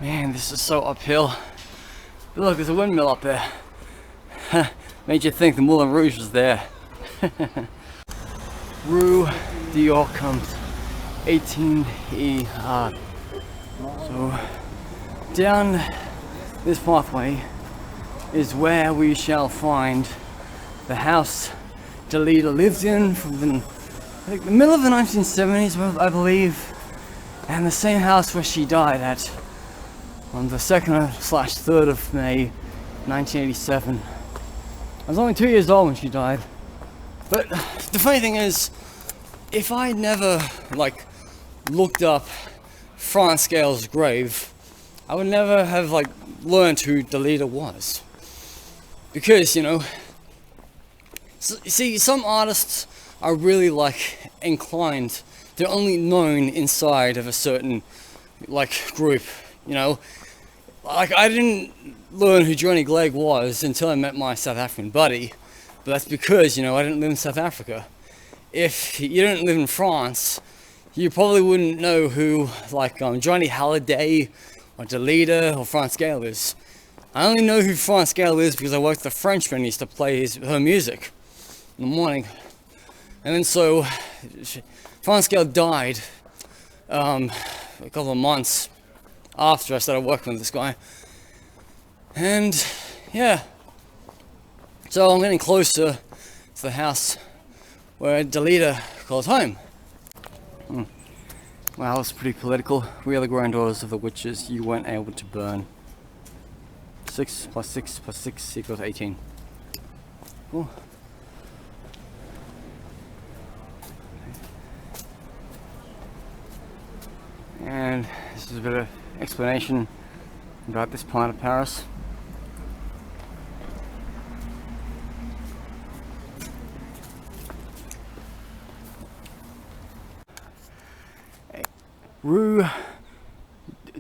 Man, this is so uphill. But look, there's a windmill up there. Made you think the Moulin Rouge was there. Rue d'Or comes 18 So down this pathway is where we shall find the house Dalida lived in from the middle of the 1970s, I believe, and the same house where she died at on the 2nd/3rd of May 1987. I was only 2 years old when she died. But the funny thing is, if I never looked up Franz Gale's grave, I would never have learned who Dalida was. Because, see, some artists are really inclined, they're only known inside of a certain group, I didn't learn who Johnny Clegg was until I met my South African buddy, but that's because, I didn't live in South Africa. If you didn't live in France, you probably wouldn't know who Johnny Halliday or Dalida or Franz Gale is. I only know who Franz Gale is because I worked with a Frenchman who used to play her music in the morning. And then so Franz Gale died a couple of months after I started working with this guy. And yeah, so I'm getting closer to the house where Dalida calls home. Wow, that's pretty political. We are the granddaughters of the witches you weren't able to burn. 6 + 6 + 6 = 18. Cool. And this is a bit of explanation about this part of Paris. Rue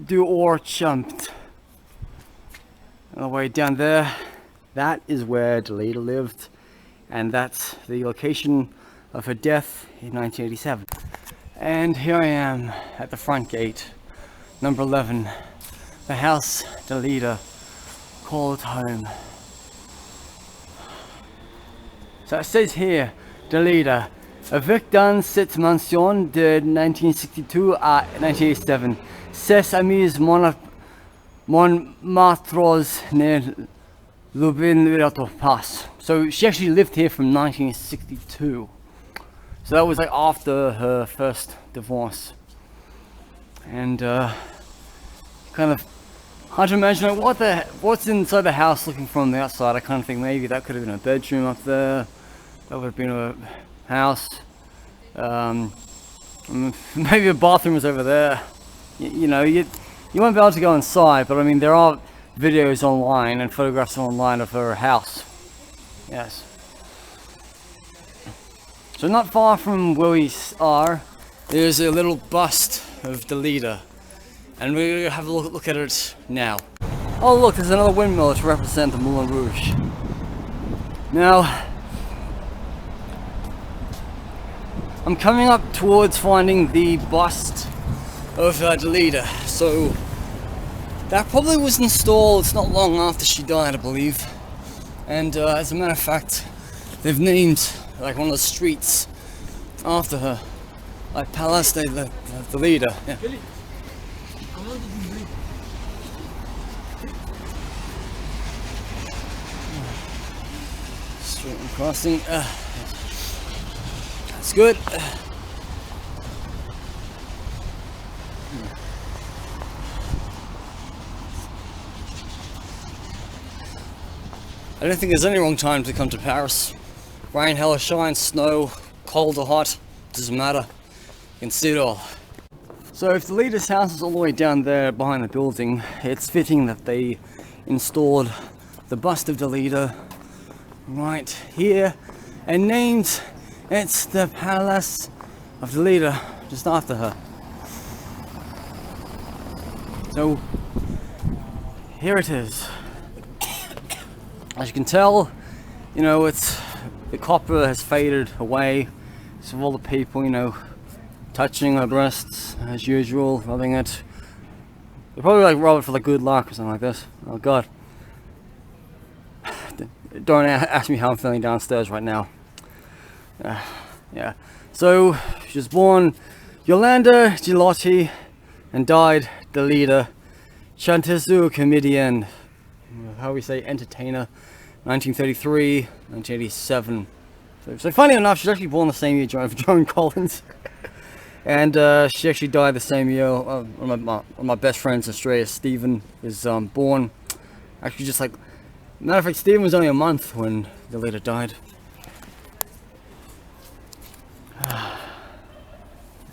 d'Or Champt. On the way down there, that is where Dalida lived, and that's the location of her death in 1987. And here I am at the front gate, number 11, the house Dalida called home. So it says here, Dalida, avec dans cette mansion de 1962 à 1987, ses amis Montmartre ne l'oublieront pas. So she actually lived here from 1962. So that was after her first divorce. And kind of hard to imagine what's inside the house looking from the outside. I kind of think maybe that could have been a bedroom up there. That would have been a house. Maybe a bathroom was over there. You won't be able to go inside, but I mean there are videos online and photographs online of her house. Yes. So not far from where we are, there's a little bust of Dalida, and we're gonna have a look at it now. Oh look, there's another windmill to represent the Moulin Rouge. Now, I'm coming up towards finding the bust of Dalida. So that probably was installed not long after she died, I believe. And as a matter of fact, they've named one of the streets after her, like Place Dalida. Yeah. Street and crossing. That's good. I don't think there's any wrong time to come to Paris. Rain, hail or shine, snow, cold or hot, doesn't matter. You can see it all. So if Dalida's house is all the way down there behind the building, it's fitting that they installed the bust of Dalida right here and named it the Palace of Dalida just after her. So here it is. As you can tell, the copper has faded away. So all the people, touching her breasts as usual, rubbing it. They probably like rob it for like good luck or something like this. Oh god. Don't ask me how I'm feeling downstairs right now. Yeah. So she was born Yolanda Gilotti and died Dalida. Chantezu comedian, how we say entertainer, 1933, 1987. So funny enough, she's actually born the same year as Joan Collins. And she actually died the same year. One of my best friends, Australia, Stephen, is born. Actually, just like, matter of fact, Stephen was only a month when Dalida died.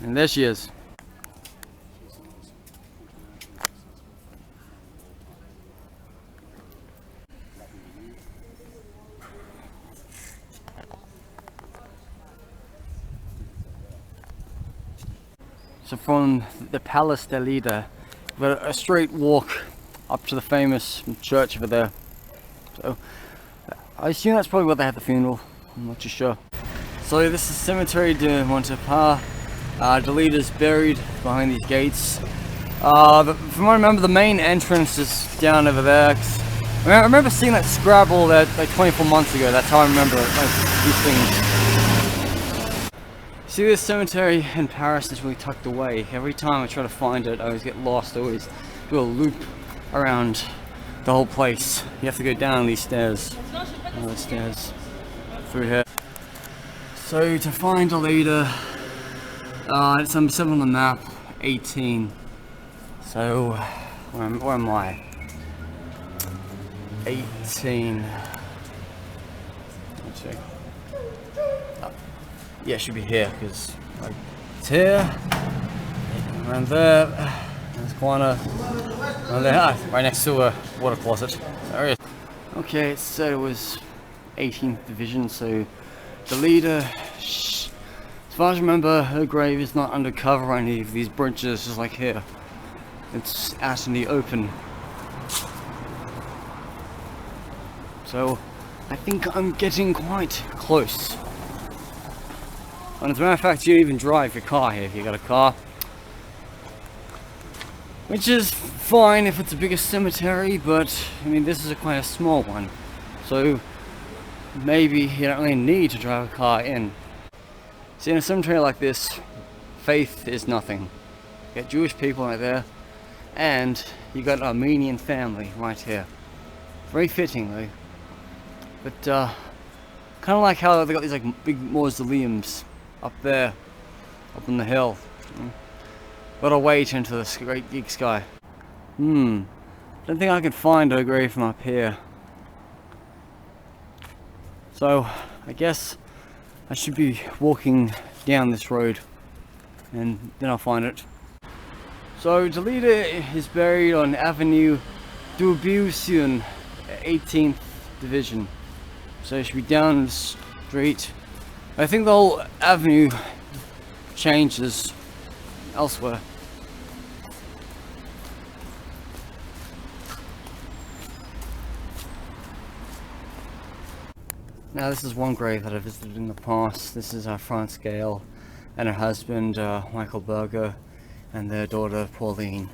And there she is. So from the Place Dalida, we've got a straight walk up to the famous church over there. So I assume that's probably where they had the funeral. I'm not too sure. So this is Cemetery de Montmartre. Dalida's buried behind these gates. But from what I remember, the main entrance is down over there. I remember seeing that Scrabble that like 24 months ago. That's how I remember it, like, these things. See, this cemetery in Paris is really tucked away. Every time I try to find it, I always get lost. I always do a loop around the whole place. You have to go down these stairs. All the stairs through here. So to find Dalida, it's number 7 on the map, 18. So where am I? 18. Let's check. Yeah, it should be here, because like, it's here, around there, there's a corner, and there, right next to a water closet. There it is. Okay, it said it was 18th division, so Dalida, as far as I remember, her grave is not under cover or any of these bridges, just like here. It's out in the open. So, I think I'm getting quite close. And as a matter of fact, you even drive your car here if you got a car. Which is fine if it's a bigger cemetery, but I mean this is quite a small one. So maybe you don't really need to drive a car in. See, in a cemetery like this, faith is nothing. You got Jewish people right there, and you got an Armenian family right here. Very fittingly. But kind of like how they got these like big mausoleums up there, up on the hill. Gotta wait into this great big sky. Don't think I can find her grave from up here. So I guess I should be walking down this road and then I'll find it. So Dalida is buried on Avenue Dubuisson, 18th Division. So it should be down the street. I think the whole avenue changes elsewhere. Now this is one grave that I visited in the past. This is France Gale and her husband Michael Berger and their daughter Pauline.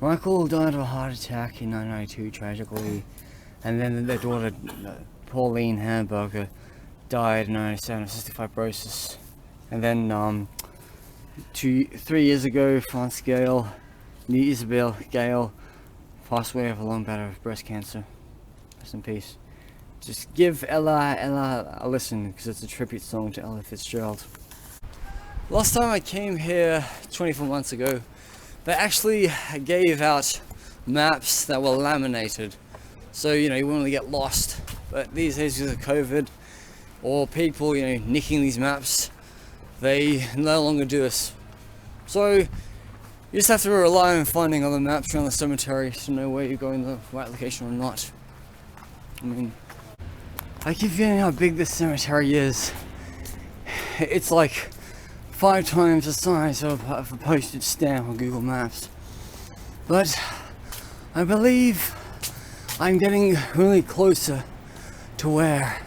Michael died of a heart attack in 1992 tragically, and then their daughter Pauline Hamburger died in 1997 of cystic fibrosis. And then 3 years ago, France Gale, Isabel Gale, passed away of a long battle of breast cancer. Rest in peace. Just give Ella a listen, because it's a tribute song to Ella Fitzgerald. Last time I came here 24 months ago, they actually gave out maps that were laminated, so you wouldn't really get lost. But these days, with COVID or people nicking these maps, they no longer do this. So you just have to rely on finding other maps around the cemetery to know where you're going the right location or not. I mean, I keep feeling how big this cemetery is. It's like 5 times the size of a postage stamp on Google Maps. But I believe I'm getting really closer to where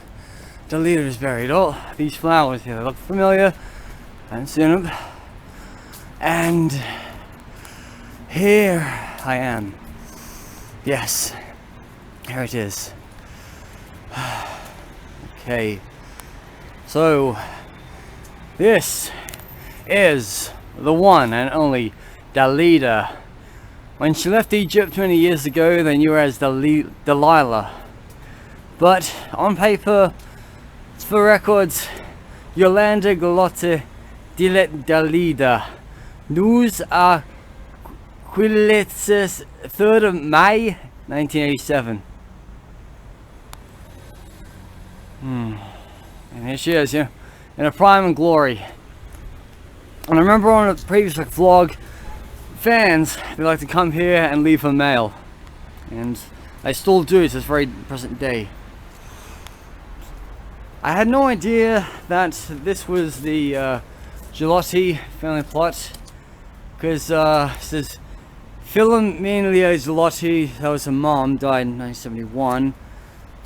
Dalida is buried. Oh, these flowers here, they look familiar. I haven't seen them. And here I am. Yes, here it is. Okay, so this is the one and only Dalida. When she left Egypt 20 years ago, they knew her as Delilah. But on paper, it's for records, Yolanda Galotte Dilet Dalida. News are Quilitzes 3rd of May 1987. And here she is, yeah, in her prime and glory. And I remember on a previous vlog, fans, they like to come here and leave her mail. And they still do to this very present day. I had no idea that this was the Gelotti family plot, because it says Philomena Gelotti, that was her mom, died in 1971.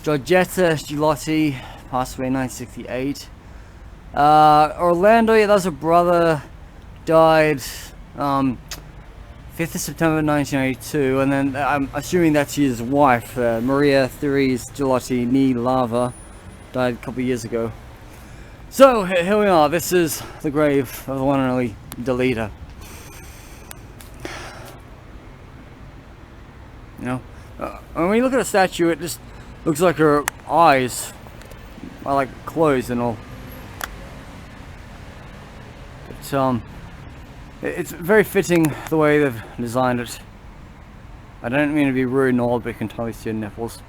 Georgetta Gelotti passed away in 1968. Orlando, yeah, that was her brother, died 5th of September 1982, and then I'm assuming that's his wife, Maria Therese Gelotti Nee Lava, died a couple of years ago. So here we are. This is the grave of the one and only Dalida. You know, when you look at a statue, it just looks like her eyes are like closed and all. But it's very fitting the way they've designed it. I don't mean to be rude and all, but you can totally see her nipples.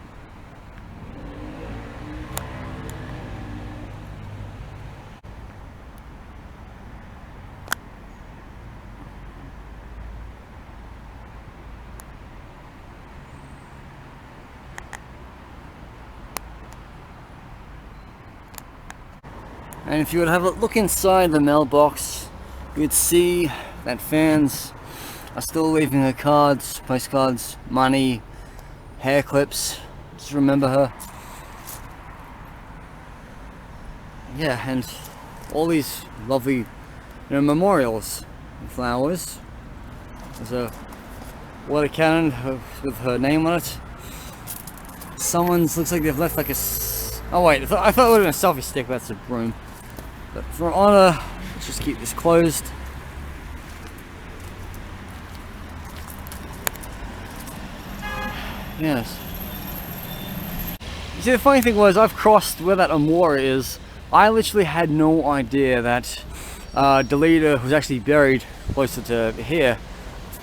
And if you would have a look inside the mailbox, you would see that fans are still leaving her cards, postcards, money, hair clips, just remember her. Yeah, and all these lovely, you know, memorials and flowers. There's a water cannon with her name on it. Someone's, looks like they've left like a, oh wait, I thought it would have been a selfie stick, but that's a broom. But for honor, let's just keep this closed. Yes. You see, the funny thing was, I've crossed where that Amora is. I literally had no idea that Dalida was actually buried closer to here.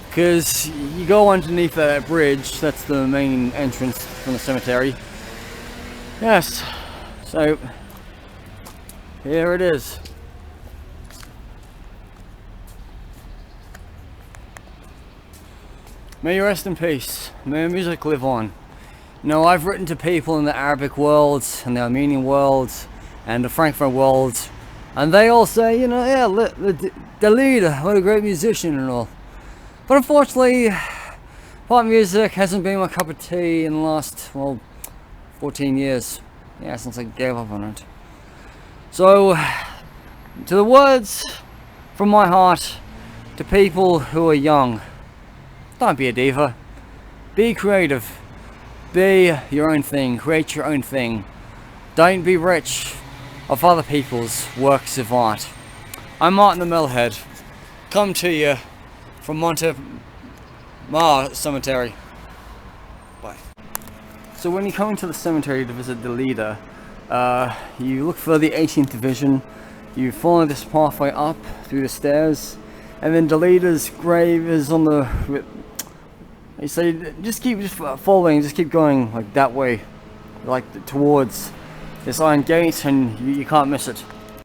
Because you go underneath that bridge, that's the main entrance from the cemetery. Yes, so here it is. May you rest in peace. May your music live on. You know, I've written to people in the Arabic world, and the Armenian world, and the Francophone world, and they all say, you know, yeah, Dalida, what a great musician and all. But unfortunately, pop music hasn't been my cup of tea in the last, well, 14 years. Yeah, since I gave up on it. So, to the words from my heart to people who are young, don't be a diva. Be creative. Be your own thing. Create your own thing. Don't be rich of other people's works of art. I'm Martin the Metalhead. Come to you from Montmartre Cemetery. Bye. So when you come into the cemetery to visit Dalida, you look for the 18th division, you follow this pathway up through the stairs, and then Dalida's grave is on the, so just keep following, just keep going like that way, like towards this iron gate, and you can't miss it.